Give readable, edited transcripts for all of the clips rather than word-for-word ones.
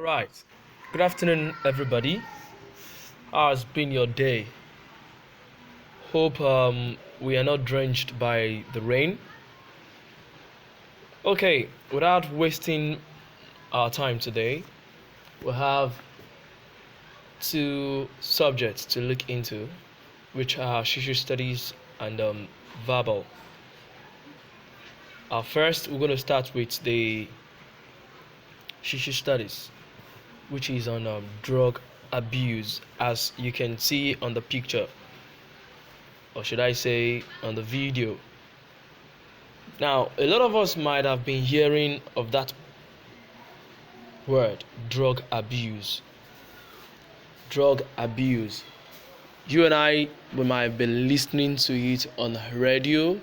Right. Good afternoon, everybody. How has been your day? Hope we are not drenched by the rain. Okay, without wasting our time today, we have two subjects to look into, which are social studies and verbal. First, we're going to start with the social studies, which is on drug abuse, as you can see on the picture, or should I say on the video. Now, a lot of us might have been hearing of that word, drug abuse. Drug abuse. You and I, we might have been listening to it on radio,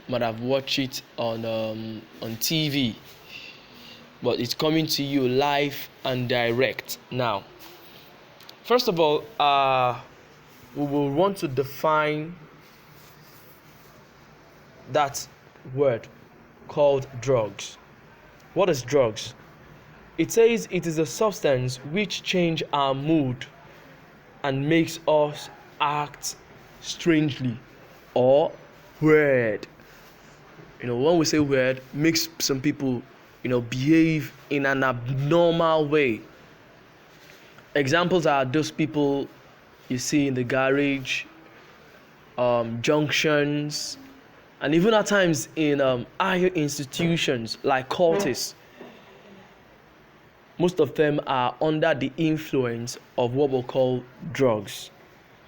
might have watched it on TV, but it's coming to you live and direct now. First of all, we will want to define that word called drugs. What is drugs? It says it is a substance which change our mood and makes us act strangely or weird. When we say weird, makes some people, behave in an abnormal way. Examples are those people you see in the garage, junctions, and even at times in higher institutions like cultists. Most of them are under the influence of what we call drugs.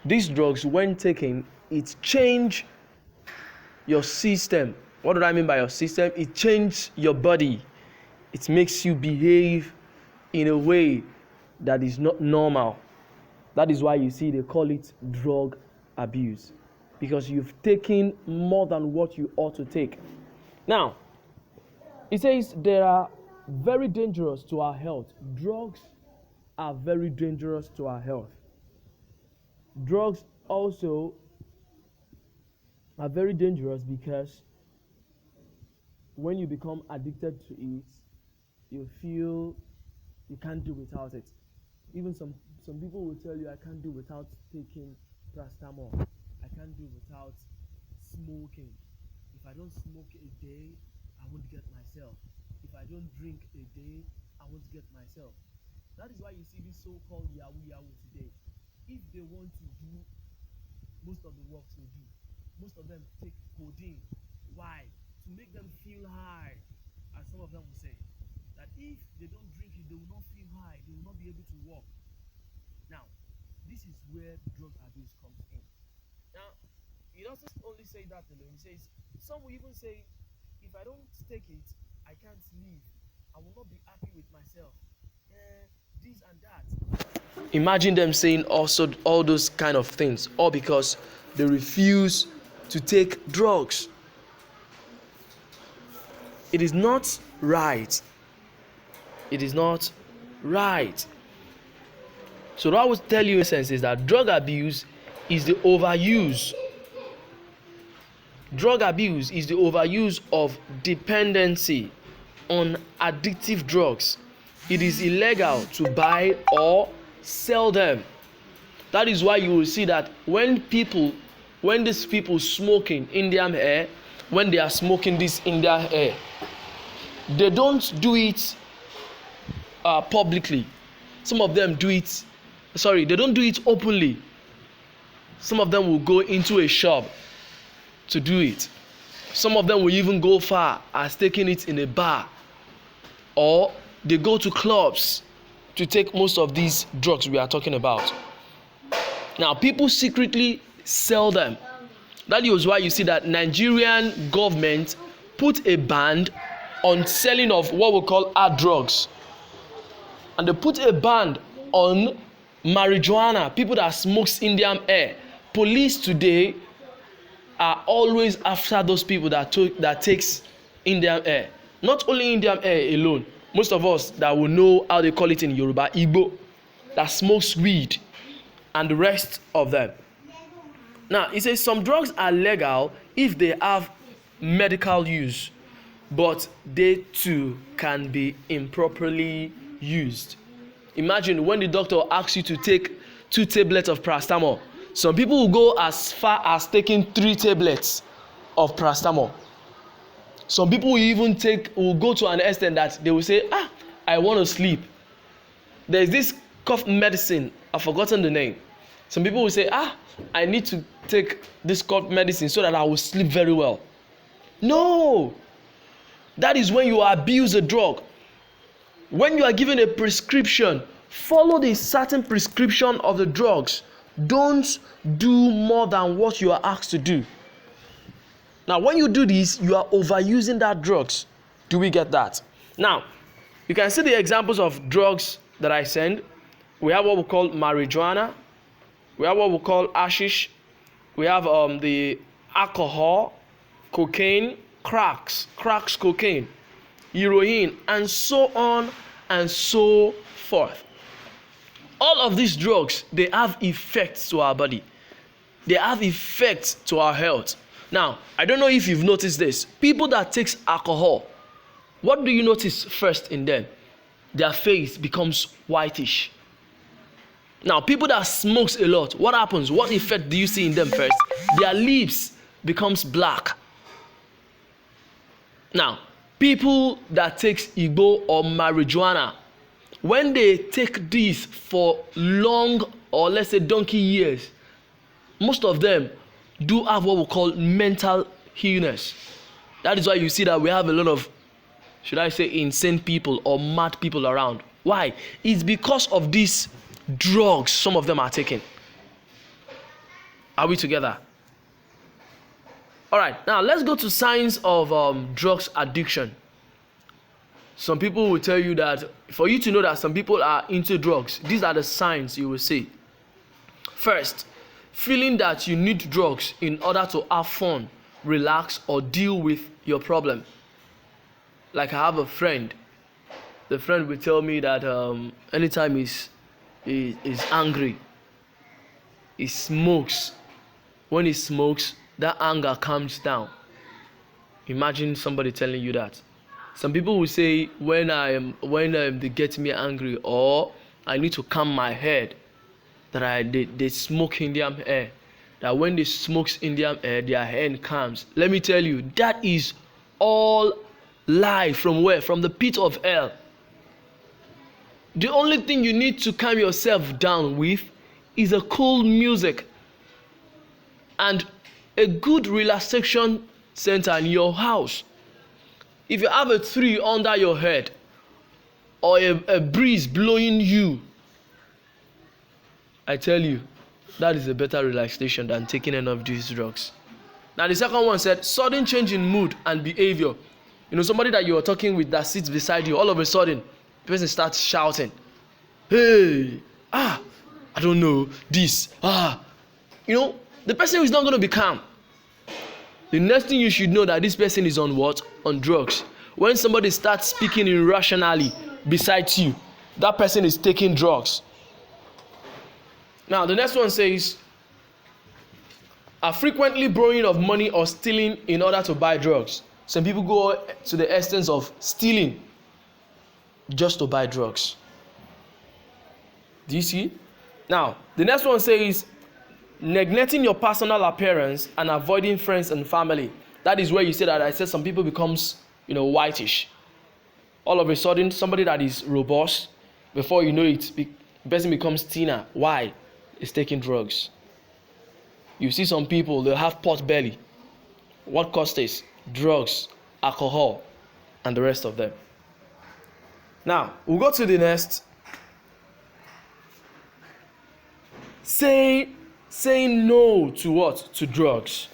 These drugs, when taken, it changes your system. What do I mean by your system? It changes your body. It makes you behave in a way that is not normal. That is why you see they call it drug abuse, because you've taken more than what you ought to take. Now, it says they are very dangerous to our health. Drugs are very dangerous to our health. Drugs also are very dangerous because when you become addicted to it, you feel you can't do without it. Even some people will tell you, I can't do without taking paracetamol. I can't do without smoking. If I don't smoke a day, I won't get myself. If I don't drink a day, I won't get myself. That is why you see this so-called Yahoo today. If they want to do most of the works they do, most of them take codeine. Why? To make them feel high. As some of them will say, that if they don't drink it, they will not feel high. They will not be able to walk. Now, this is where drug abuse comes in. Now, it doesn't only say that alone. It says, some will even say, if I don't take it, I can't live. I will not be happy with myself. This and that. Imagine them saying also all those kind of things, all because they refuse to take drugs. It is not right. It is not right. So what I would tell you in essence is that drug abuse is the overuse. Drug abuse is the overuse of dependency on addictive drugs. It is illegal to buy or sell them. That is why you will see that when these people smoking Indian air, when they are smoking this Indian air, they don't do it publicly. Some of them do it. They don't do it openly. Some of them will go into a shop to do it. Some of them will even go far as taking it in a bar, or they go to clubs to take most of these drugs we are talking about. Now, people secretly sell them. That is why you see that Nigerian government put a ban on selling of what we call hard drugs, and they put a ban on marijuana. People that smokes Indian air. Police today are always after those people that takes Indian air. Not only Indian air alone. Most of us that will know how they call it in Yoruba, Igbo, that smokes weed, and the rest of them. Now, it says some drugs are legal if they have medical use, but they too can be improperly used. Imagine when the doctor asks you to take 2 tablets of paracetamol. Some people will go as far as taking 3 tablets of paracetamol. Some people will go to an extent that they will say, I want to sleep. There's this cough medicine, I've forgotten the name. Some people will say, I need to take this cough medicine so that I will sleep very well. No, that is when you abuse a drug. When you are given a prescription, follow the certain prescription of the drugs. Don't do more than what you are asked to do. Now, when you do this, you are overusing that drugs. Do we get that? Now, you can see the examples of drugs that I send. We have what we call marijuana. We have what we call hashish. We have the alcohol, cocaine, cracks, cocaine, heroin, and so on and so forth. All of these drugs, they have effects to our body. They have effects to our health. Now, I don't know if you've noticed this. People that take alcohol, what do you notice first in them? Their face becomes whitish. Now, people that smokes a lot, what happens? What effect do you see in them first? Their lips becomes black. Now, people that takes Igbo or marijuana, when they take this for long, or let's say donkey years, most of them do have what we call mental illness. That is why you see that we have a lot of, should I say, insane people or mad people around. Why? It's because of these drugs some of them are taking. Are we together? All right, now let's go to signs of drugs addiction. Some people will tell you that for you to know that some people are into drugs, these are the signs you will see. First, feeling that you need drugs in order to have fun, relax, or deal with your problem. Like I have a friend. The friend will tell me that anytime he's angry, he smokes. When he smokes, that anger calms down. Imagine somebody telling you that. Some people will say when they get me angry or I need to calm my head, that they smoke Indian air. That when they smoke Indian air, their hand calms. Let me tell you, that is all lie. From where? From the pit of hell. The only thing you need to calm yourself down with is a cool music and a good relaxation center in your house. If you have a tree under your head or a breeze blowing you, I tell you, that is a better relaxation than taking any of these drugs. Now the second one said, sudden change in mood and behavior. You know, somebody that you are talking with that sits beside you, all of a sudden, the person starts shouting, hey, I don't know, this, You know, the person is not going to be calm. The next thing you should know that this person is on what? On drugs. When somebody starts speaking irrationally beside you, that person is taking drugs. Now, the next one says, are frequently borrowing of money or stealing in order to buy drugs. Some people go to the extent of stealing just to buy drugs. Do you see? Now, the next one says, neglecting your personal appearance and avoiding friends and family. That is where you say that I said some people becomes, whitish. All of a sudden, somebody that is robust, before you know it, the person becomes thinner. Why? It's taking drugs. You see some people, they have pot belly. What causes this? Drugs, alcohol, and the rest of them. Now, we'll go to the next. Saying no to what? To drugs.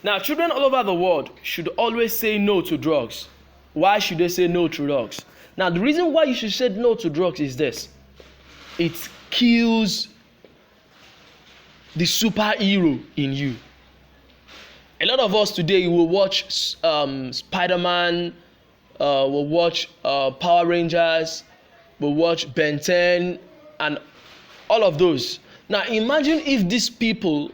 Now, children all over the world should always say no to drugs. Why should they say no to drugs? Now, the reason why you should say no to drugs is this. It kills the superhero in you. A lot of us today will watch Spider-Man, we'll watch Power Rangers, we'll watch Ben 10, and all of those. Now imagine if these people,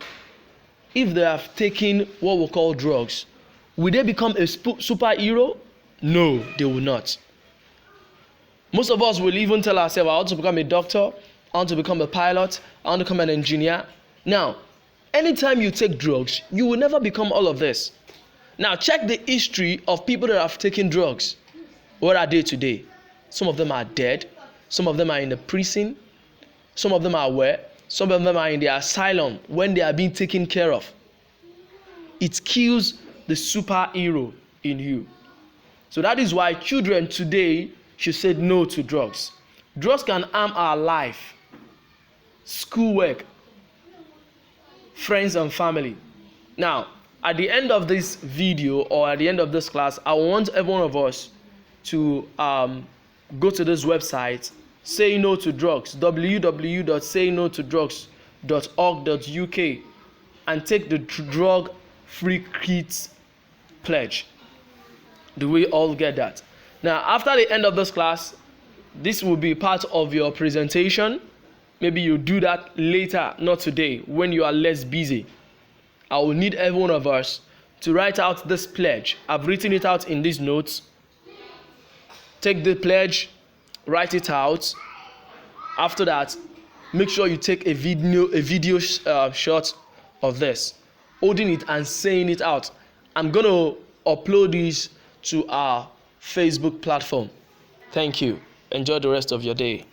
if they have taken what we call drugs, will they become a superhero? No, they will not. Most of us will even tell ourselves, I want to become a doctor, I want to become a pilot, I want to become an engineer. Now, anytime you take drugs, you will never become all of this. Now, check the history of people that have taken drugs. What are they today? Some of them are dead. Some of them are in the prison. Some of them are where? Some of them are in the asylum when they are being taken care of. It kills the superhero in you. So that is why children today should say no to drugs. Drugs can harm our life, schoolwork, friends and family. Now, at the end of this video or at the end of this class, I want every one of us to go to this website, Say No to Drugs, www.saynotodrugs.org.uk, and take the drug-free kids pledge. Do we all get that? Now, after the end of this class, this will be part of your presentation. Maybe you do that later, not today, when you are less busy. I will need every one of us to write out this pledge. I've written it out in these notes. Take the pledge, write it out. After that, make sure you take a video shot of this, holding it and saying it out. I'm going to upload this to our Facebook platform. Thank you. Enjoy the rest of your day.